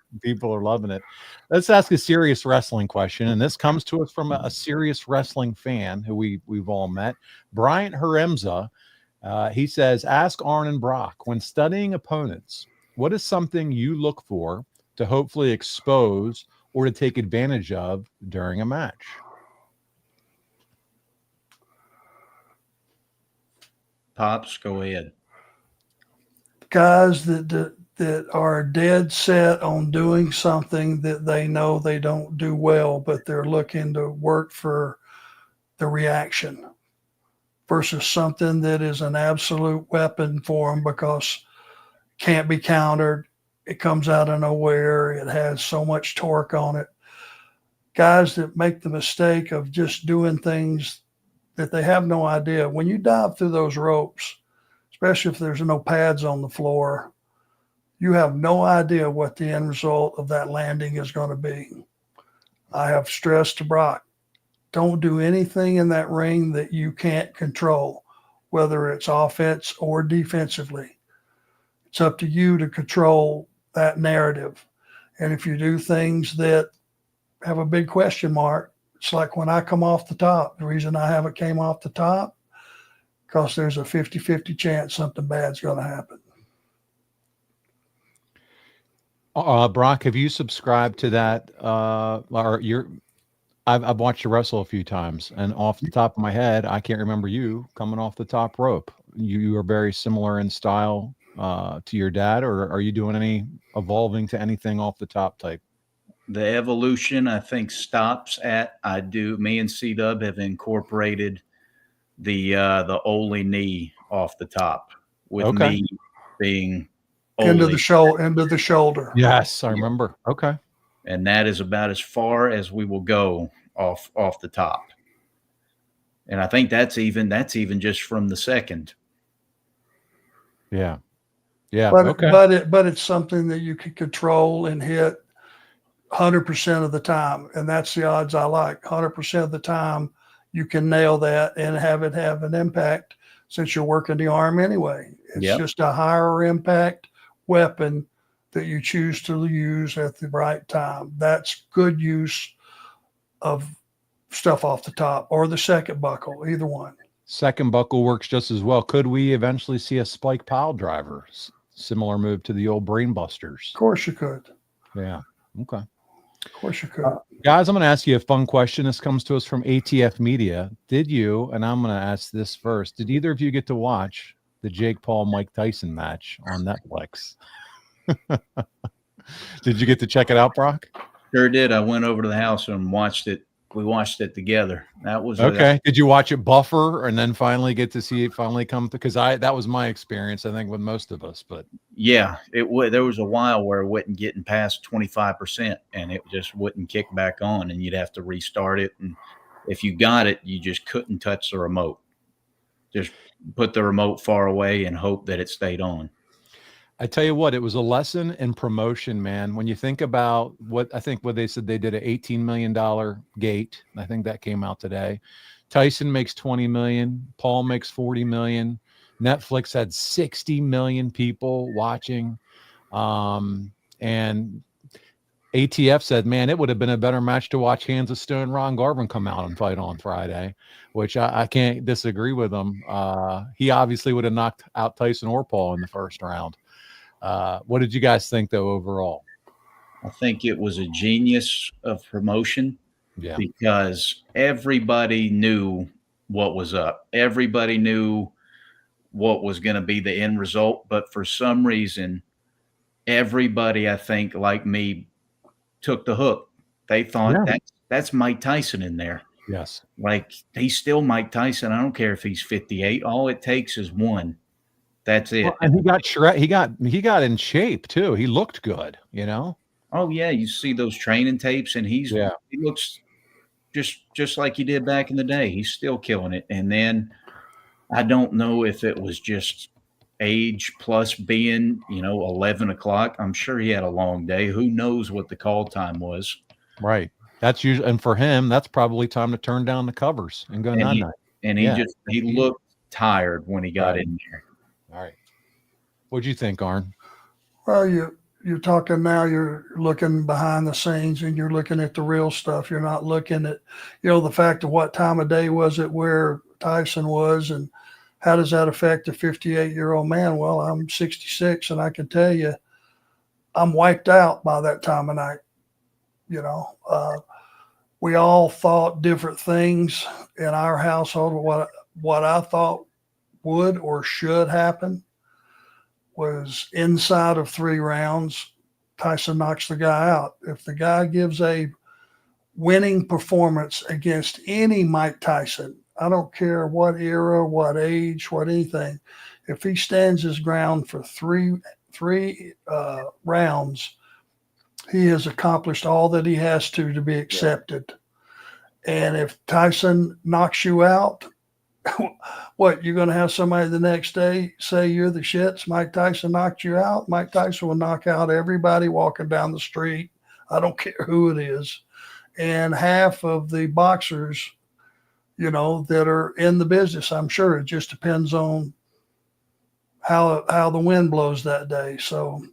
are loving it. Let's ask a serious wrestling question. And this comes to us from a serious wrestling fan who we've all met, Bryant Haremza. He says, ask Arn and Brock, when studying opponents, what is something you look for to hopefully expose or to take advantage of during a match? Pops, go ahead. Guys that are dead set on doing something that they know they don't do well, but they're looking to work for the reaction versus something that is an absolute weapon for them because it can't be countered. It comes out of nowhere. It has so much torque on it. Guys that make the mistake of just doing things that they have no idea. When you dive through those ropes, especially if there's no pads on the floor, You have no idea what the end result of that landing is going to be. I have stressed to Brock, don't do anything in that ring that you can't control, whether it's offense or defensively. It's up to you to control that narrative. And if you do things that have a big question mark, it's like when I come off the top. The reason I haven't came off the top, because there's a 50-50 chance something bad's going to happen. Brock, have you subscribed to that? I've watched you wrestle a few times, and off the top of my head, I can't remember you coming off the top rope. You are very similar in style to your dad, or are you doing any evolving to anything off the top type? The evolution, I think, stops at me and C-Dub have incorporated the Ole knee off the top, with me being into the shoulder. Yes, I remember. Okay. And that is about as far as we will go off the top. And I think that's even just from the second. Yeah. Yeah. But it's something that you can control and hit 100% of the time. And that's the odds I like. 100% of the time you can nail that and have it have an impact, since you're working the arm anyway. It's just a higher impact weapon that you choose to use at the right time. That's good use of stuff off the top, or the second buckle, either one. Second buckle works just as well. Could we eventually see a spike pile driver? Similar move to the old brain busters. Of course you could. Yeah. Okay. Of course you could. Guys, I'm going to ask you a fun question. This comes to us from ATF Media. Did you, and I'm going to ask this first, did either of you get to watch the Jake Paul-Mike Tyson match on Netflix? Did you get to check it out, Brock? Sure did. I went over to the house and watched it. We watched it together. That was okay. Did you watch it buffer and then finally get to see it finally come? Because that was my experience, I think, with most of us. But yeah, there was a while where it wasn't getting past 25%, and it just wouldn't kick back on, and you'd have to restart it. And if you got it, you just couldn't touch the remote. Just put the remote far away and hope that it stayed on. I tell you what, it was a lesson in promotion, man. When you think about what they said, they did an $18 million gate. I think that came out today. Tyson makes 20 million. Paul makes 40 million. Netflix had 60 million people watching. And ATF said, man, it would have been a better match to watch Hands of Stone Ron Garvin come out and fight on Friday, which I can't disagree with him. He obviously would have knocked out Tyson or Paul in the first round. What did you guys think, though, overall? I think it was a genius of promotion, because everybody knew what was up. Everybody knew what was going to be the end result. But for some reason, everybody, I think, like me, took the hook. They thought that's Mike Tyson in there. Yes. Like, he's still Mike Tyson. I don't care if he's 58. All it takes is one. That's it. Well, and he got he got in shape too. He looked good, you know. Oh yeah, you see those training tapes, and he looks just like he did back in the day. He's still killing it. And then I don't know if it was just age plus being 11 o'clock. I'm sure he had a long day. Who knows what the call time was? Right. That's usually, and for him, that's probably time to turn down the covers and go night night. And he looked tired when he got in there. All right. What'd you think, Arn? Well, you're talking now, you're looking behind the scenes and you're looking at the real stuff. You're not looking at, the fact of what time of day was it where Tyson was, and how does that affect a 58-year-old man? Well, I'm 66, and I can tell you I'm wiped out by that time of night. We all thought different things in our household. What I thought would or should happen was inside of 3 rounds, Tyson knocks the guy out. If the guy gives a winning performance against any Mike Tyson, I don't care what era, what age, what anything, if he stands his ground for three rounds, he has accomplished all that he has to be accepted. And if Tyson knocks you out, what, you're going to have somebody the next day say you're the shits? Mike Tyson knocked you out. Mike Tyson will knock out everybody walking down the street. I don't care who it is. And half of the boxers, that are in the business, I'm sure it just depends on how the wind blows that day. So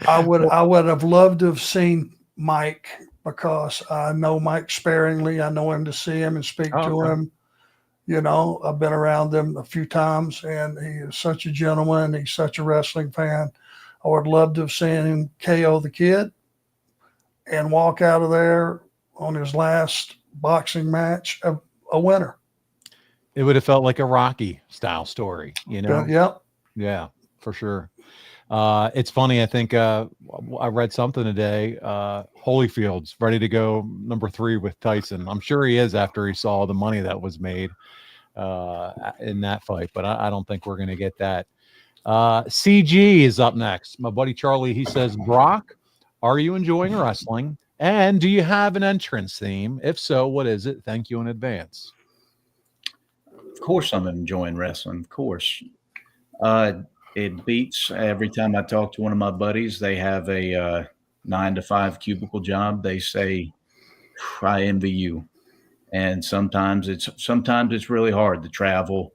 I would have loved to have seen Mike, because I know Mike sparingly. I know him to see him and speak to him. I've been around him a few times, and he is such a gentleman. He's such a wrestling fan. I would love to have seen him KO the kid and walk out of there on his last boxing match a winner. It would have felt like a Rocky style story, Yep. Yeah, for sure. It's funny. I think I read something today. Holyfield's ready to go number 3 with Tyson. I'm sure he is after he saw the money that was made in that fight, but I don't think we're going to get that. CG is up next. My buddy Charlie, he says, Brock, are you enjoying wrestling? And do you have an entrance theme? If so, what is it? Thank you in advance. Of course I'm enjoying wrestling. Of course. It beats every time I talk to one of my buddies. They have a 9 to 5 cubicle job. They say, I envy you. And sometimes it's really hard to travel,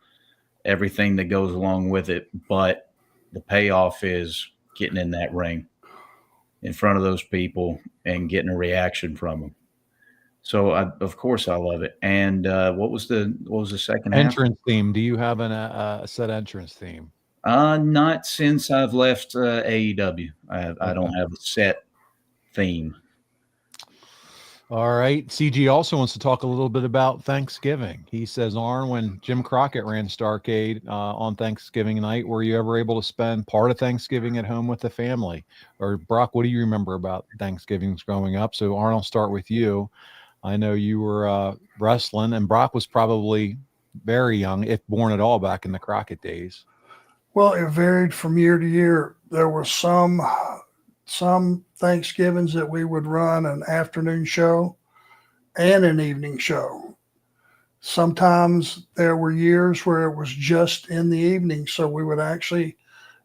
everything that goes along with it. But the payoff is getting in that ring in front of those people and getting a reaction from them. So of course I love it. And what was the second half? Entrance theme. Do you have a set entrance theme? Not since I've left AEW. I don't have a set theme. All right. CG also wants to talk a little bit about Thanksgiving. He says, Arn, when Jim Crockett ran Starrcade on Thanksgiving night, were you ever able to spend part of Thanksgiving at home with the family? Or Brock, what do you remember about Thanksgivings growing up? So Arn, I'll start with you. I know you were wrestling, and Brock was probably very young, if born at all, back in the Crockett days. Well, it varied from year to year. There were some Thanksgivings that we would run an afternoon show and an evening show. Sometimes there were years where it was just in the evening, so we would actually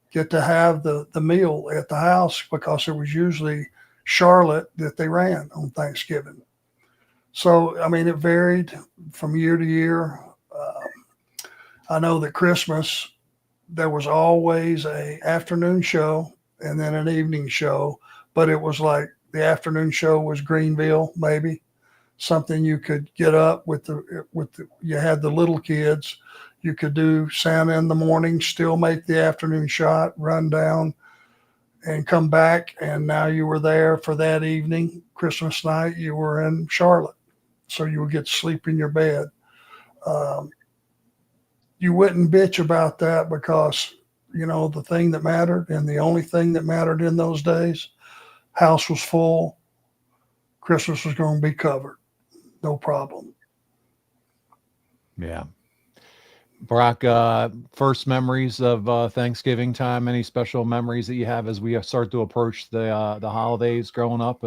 get to have the meal at the house, because it was usually Charlotte that they ran on Thanksgiving. So, I mean, it varied from year to year. I know that Christmas, there was always a afternoon show and then an evening show, but it was like the afternoon show was Greenville, maybe something you could get up with you had the little kids, you could do Santa in the morning, still make the afternoon shot, run down and come back. And now you were there for that evening, Christmas night, you were in Charlotte. So you would get to sleep in your bed. You wouldn't bitch about that, because, the thing that mattered, and the only thing that mattered in those days, house was full, Christmas was going to be covered. No problem. Yeah. Brock, first memories of Thanksgiving time, any special memories that you have as we start to approach the holidays growing up?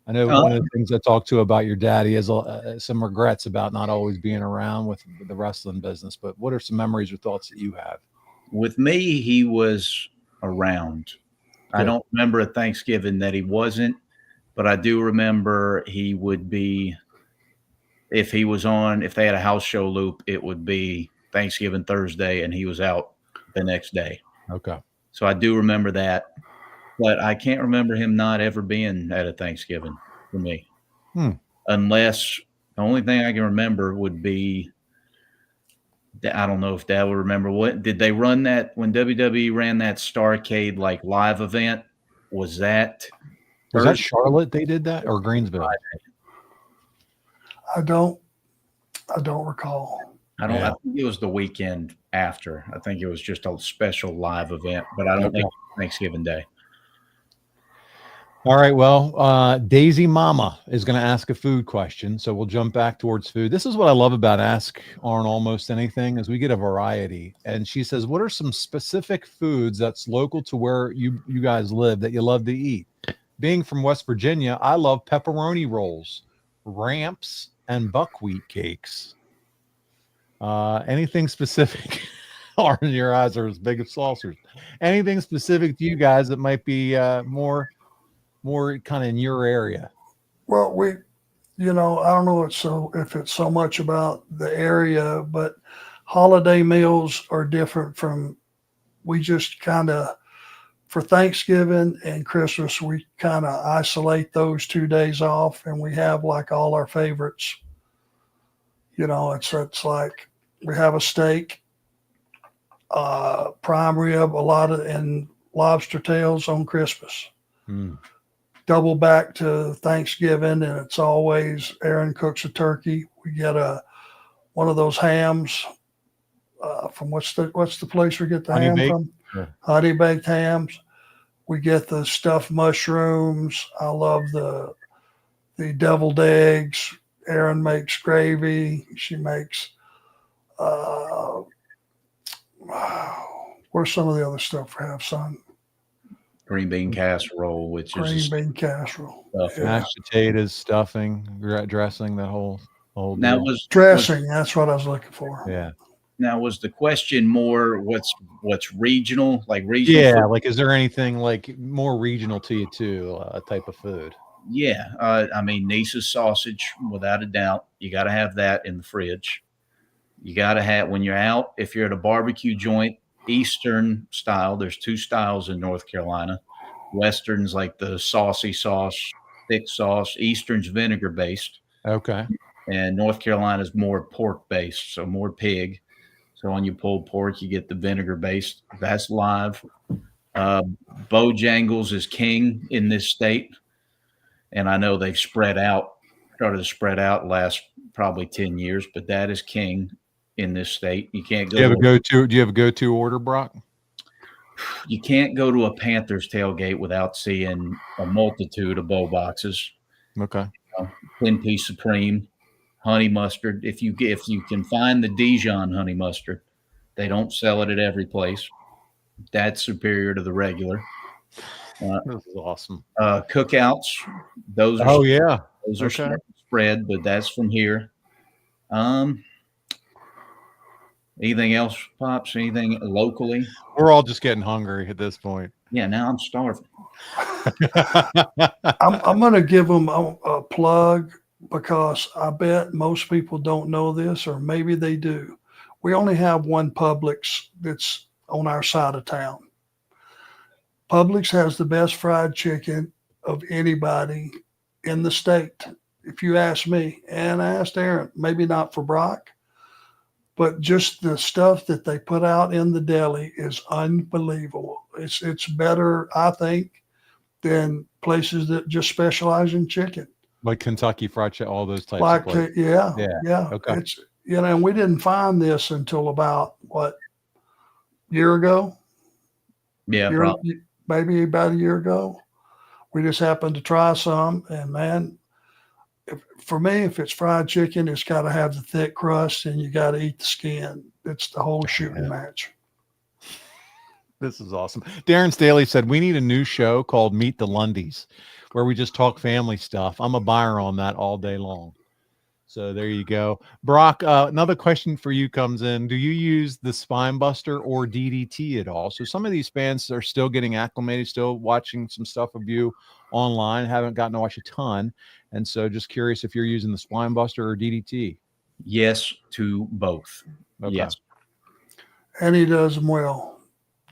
I know one of the things I talked to about your dad, he has some regrets about not always being around with the wrestling business, but what are some memories or thoughts that you have? With me, he was around. Good. I don't remember a Thanksgiving that he wasn't, but I do remember he would be, if they had a house show loop, it would be Thanksgiving Thursday, and he was out the next day. Okay. So I do remember that. But I can't remember him not ever being at a Thanksgiving for me. Unless the only thing I can remember would be, I don't know if Dad would remember, what did they run that when WWE ran that Starrcade like live event? Was that Charlotte they did that, or Greensboro? I don't recall. I think it was the weekend after. I think it was just a special live event, but I don't think it was Thanksgiving Day. All right. Well, Daisy Mama is going to ask a food question. So we'll jump back towards food. This is what I love about Ask Arn Almost Anything, is we get a variety. And she says, what are some specific foods that's local to where you guys live that you love to eat? Being from West Virginia, I love pepperoni rolls, ramps, and buckwheat cakes. Anything specific? Arn, your eyes are as big as saucers. Anything specific to you guys that might be more kind of in your area? Well, I don't know if it's so much about the area, but holiday meals are different from, we just kind of, for Thanksgiving and Christmas, we kind of isolate those 2 days off, and we have like all our favorites. It's like we have a steak, prime rib, and lobster tails on Christmas. Mm. Double back to Thanksgiving, and it's always Aaron cooks a turkey. We get one of those hams from what's the place we get the Honey ham baked? from? Yeah. Honey baked hams. We get the stuffed mushrooms. I love the deviled eggs. Aaron makes gravy. She makes where's some of the other stuff we have, son? Green bean casserole, which Green is bean casserole. stuff. Yeah. Mashed potatoes, stuffing, dressing, the whole Now deal. Dressing. That's what I was looking for. Yeah. Now, was the question more what's regional, like regional? Yeah, food? like is there anything like more regional to you too, type of food? Yeah, I mean, Nice's sausage, without a doubt. You got to have that in the fridge. You got to have, when you're out, if you're at a barbecue joint, Eastern style, there's 2 styles in North Carolina. Western's like the saucy sauce, thick sauce. Eastern's vinegar based. Okay. And North Carolina's more pork based, so more pig. So on your pulled pork, you get the vinegar based. That's live. Bojangles is king in this state. And I know they've started to spread out last probably 10 years, but that is king in this state. You can't go. Do you have a go-to order, Brock? You can't go to a Panthers tailgate without seeing a multitude of bowl boxes. Okay. 10-piece supreme, honey mustard. If you can find the Dijon honey mustard, they don't sell it at every place. That's superior to the regular. This is awesome. Cookouts, those are those are spread, but that's from here. Anything else, Pops? Anything locally? We're all just getting hungry at this point. Yeah, now I'm starving. I'm going to give them a plug because I bet most people don't know this, or maybe they do. We only have one Publix that's on our side of town. Publix has the best fried chicken of anybody in the state, if you ask me. And I asked Aaron, maybe not for Brock, but just the stuff that they put out in the deli is unbelievable. It's better, I think, than places that just specialize in chicken. Like Kentucky Fried Chicken, all those types of places. Yeah. Okay. It's, and we didn't find this until about, year ago? Yeah, Maybe about a year ago. We just happened to try some, and man, for me, if it's fried chicken, it's got to have the thick crust, and you got to eat the skin. It's the whole shooting match. This is awesome. Darren Staley said we need a new show called Meet the Lundys, where we just talk family stuff. I'm a buyer on that all day long. So there you go. Brock, another question for you comes in. Do you use the spinebuster or DDT at all? So some of these fans are still getting acclimated, still watching some stuff of you online, haven't gotten to watch a ton. And so just curious if you're using the spinebuster or DDT. Yes to both. Okay. Yes. And he does them well.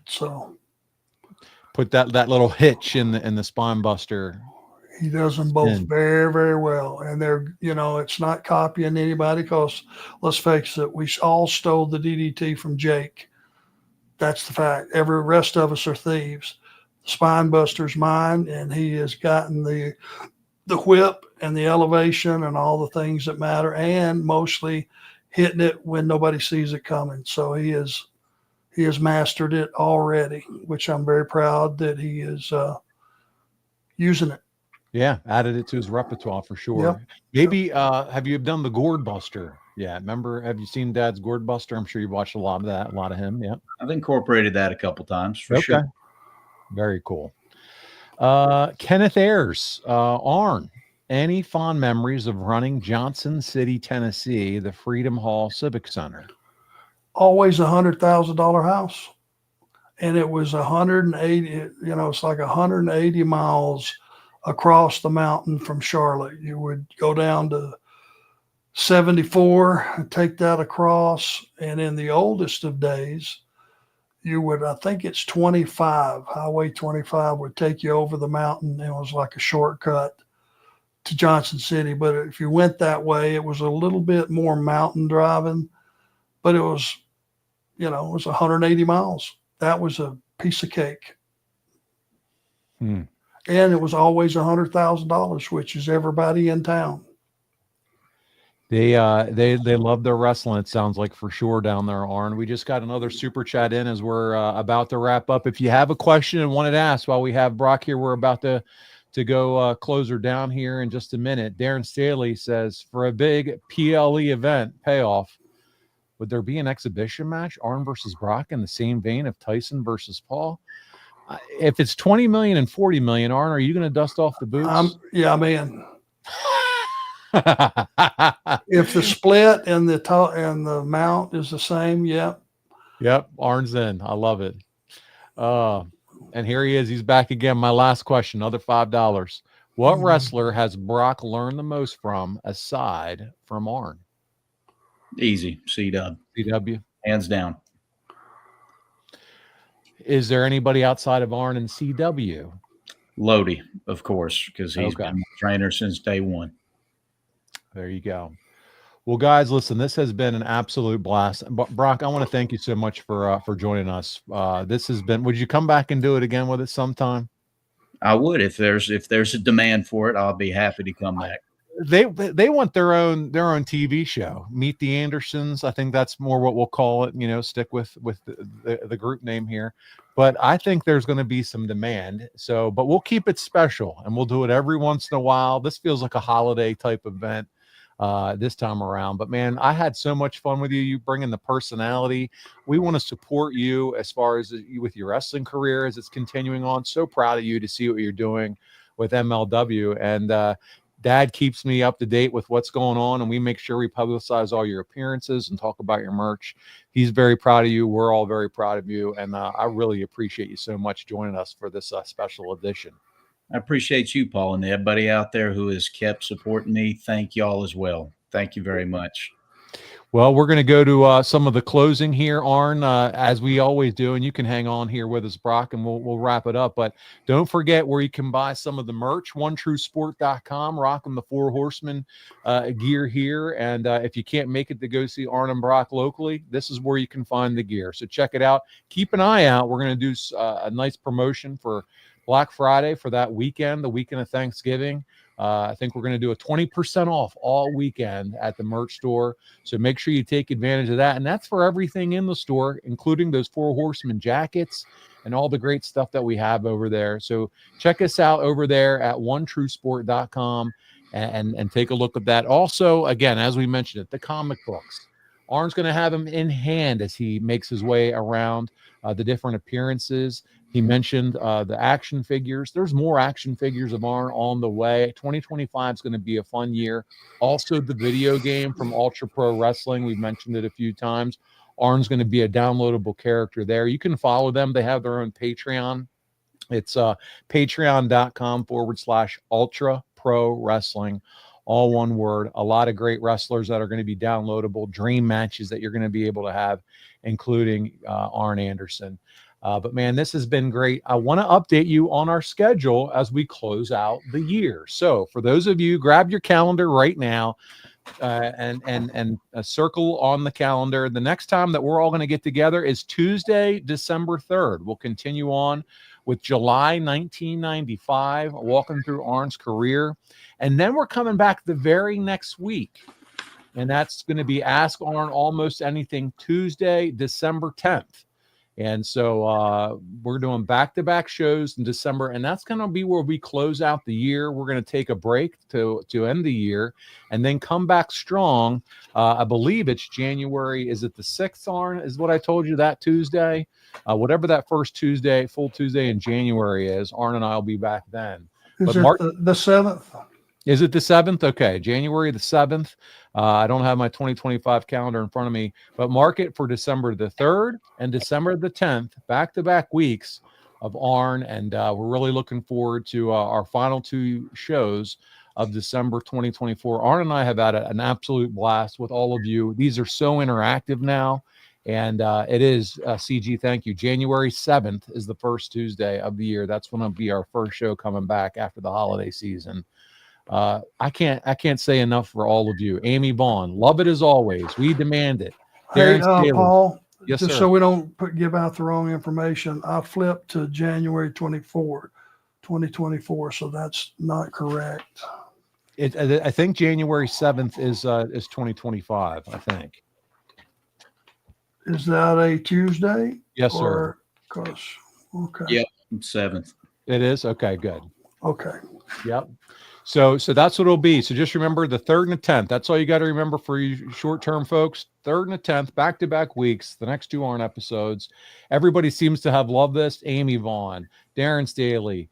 So put that little hitch in the spinebuster. He does them both very, very well. And they're, it's not copying anybody because let's face it, we all stole the DDT from Jake. That's the fact. Every rest of us are thieves. The spinebuster's mine, and he has gotten the whip and the elevation and all the things that matter, and mostly hitting it when nobody sees it coming. So he has mastered it already, which I'm very proud that he is using it. Yeah, added it to his repertoire for sure. Yep. Maybe have you done the gourd buster? Yeah, remember, have you seen Dad's gourd buster? I'm sure you've watched a lot of that, a lot of him. Yeah, I've incorporated that a couple times for sure. Very cool. Kenneth Ayers, Arn, any fond memories of running Johnson City, Tennessee, the Freedom Hall Civic Center? Always $100,000 house. And it was 180, it's like 180 miles across the mountain from Charlotte. You would go down to 74 and take that across. And in the oldest of days, you would, I think it's 25, Highway 25 would take you over the mountain. It was like a shortcut to Johnson City. But if you went that way, it was a little bit more mountain driving, but it was 180 miles. That was a piece of cake. And it was always $100,000, which is everybody in town. They love their wrestling, it sounds like, for sure, down there, Arn. We just got another super chat in as we're about to wrap up. If you have a question and wanted to ask while we have Brock here, we're about to go close her down here in just a minute. Darren Staley says, for a big PLE event payoff, would there be an exhibition match, Arn versus Brock, in the same vein of Tyson versus Paul? If it's 20 million and 40 million, Arn, are you going to dust off the boots? Yeah, man. If the split and the mount is the same, yep. Yep, Arn's in. I love it. And here he is. He's back again. My last question, another $5. What wrestler has Brock learned the most from aside from Arn? Easy. C-Dub. CW? Hands down. Is there anybody outside of Arn and CW? Lodi, of course, because he's been a trainer since day one. There you go. Well, guys, listen, this has been an absolute blast. Brock, I want to thank you so much for joining us. This has been, would you come back and do it again with us sometime? I would. If there's a demand for it, I'll be happy to come back. They want their own TV show. Meet the Andersons. I think that's more what we'll call it. Stick with the group name here. But I think there's going to be some demand. So, but we'll keep it special and we'll do it every once in a while. This feels like a holiday type event this time around. But man, I had so much fun with you. You bring in the personality. We want to support you as far as with your wrestling career as it's continuing on. So proud of you to see what you're doing with MLW. And Dad keeps me up to date with what's going on, and we make sure we publicize all your appearances and talk about your merch. He's very proud of you. We're all very proud of you, and I really appreciate you so much joining us for this special edition. I appreciate you, Paul, and everybody out there who has kept supporting me. Thank y'all as well. Thank you very much. Well, we're going to go to some of the closing here, Arn, as we always do, and you can hang on here with us, Brock, and we'll wrap it up. But don't forget where you can buy some of the merch, OneTrueSport.com, rocking the Four Horsemen gear here. And if you can't make it to go see Arn and Brock locally, this is where you can find the gear. So check it out. Keep an eye out. We're going to do a nice promotion for Black Friday for that weekend, the weekend of Thanksgiving. I think we're going to do a 20% off all weekend at the merch store. So make sure you take advantage of that. And that's for everything in the store, including those Four Horsemen jackets and all the great stuff that we have over there. So check us out over there at OneTrueSport.com and take a look at that. Also, again, as we mentioned it, the comic books. Arn's going to have them in hand as he makes his way around the different appearances. He mentioned the action figures. There's more action figures of Arn on the way. 2025 is going to be a fun year. Also, the video game from Ultra Pro Wrestling. We've mentioned it a few times. Arn's going to be a downloadable character there. You can follow them. They have their own Patreon. It's patreon.com/Ultra Pro Wrestling. All one word. A lot of great wrestlers that are going to be downloadable, dream matches that you're going to be able to have, including Arn Anderson. But man, this has been great. I want to update you on our schedule as we close out the year. So for those of you, grab your calendar right now and circle on the calendar. The next time that we're all going to get together is Tuesday, December 3rd. We'll continue on with July 1995, walking through Arn's career. And then we're coming back the very next week. And that's going to be Ask Arn Almost Anything Tuesday, December 10th. And so we're doing back-to-back shows in December, and that's going to be where we close out the year. We're going to take a break to end the year and then come back strong. I believe it's January. Is it the 6th, Arn, is what I told you, that Tuesday? Whatever that first Tuesday, full Tuesday in January is, Arn and I will be back then. Is but it the 7th? Is it the 7th? Okay, January the 7th. I don't have my 2025 calendar in front of me, but mark it for December the 3rd and December the 10th, back-to-back weeks of Arn, and we're really looking forward to our final 2 shows of December 2024. Arn and I have had an absolute blast with all of you. These are so interactive now, and it is, CG, thank you. January 7th is the first Tuesday of the year. That's when it'll be our first show coming back after the holiday season. I can't say enough for all of you. Amy Vaughn, love it as always. We demand it. Hey, Darren Staley. Paul, Yes, just sir. so we don't give out the wrong information, I flipped to January 24, 2024, so that's not correct. I think January 7th is 2025, I think. Is that a Tuesday? Yes, sir. Because, okay. Yep, 7th. It is? Okay, good. Okay. Yep. So that's what it'll be. So just remember the 3rd and the 10th. That's all you got to remember for you short-term folks. 3rd and the 10th, back-to-back weeks. The next 2 aren't episodes. Everybody seems to have loved this. Amy Vaughn, Darren Staley,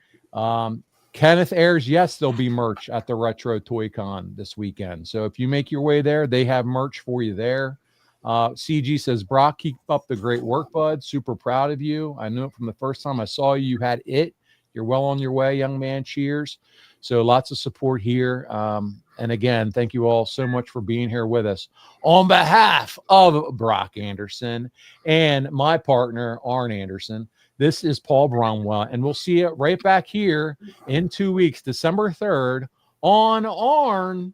Kenneth Ayers. Yes, there'll be merch at the Retro Toy Con this weekend. So if you make your way there, they have merch for you there. CG says, Brock, keep up the great work, bud. Super proud of you. I knew it from the first time I saw you. You had it. You're well on your way, young man. Cheers. So lots of support here. And again, thank you all so much for being here with us. On behalf of Brock Anderson and my partner, Arn Anderson, this is Paul Bromwell, and we'll see you right back here in 2 weeks, December 3rd, on Arn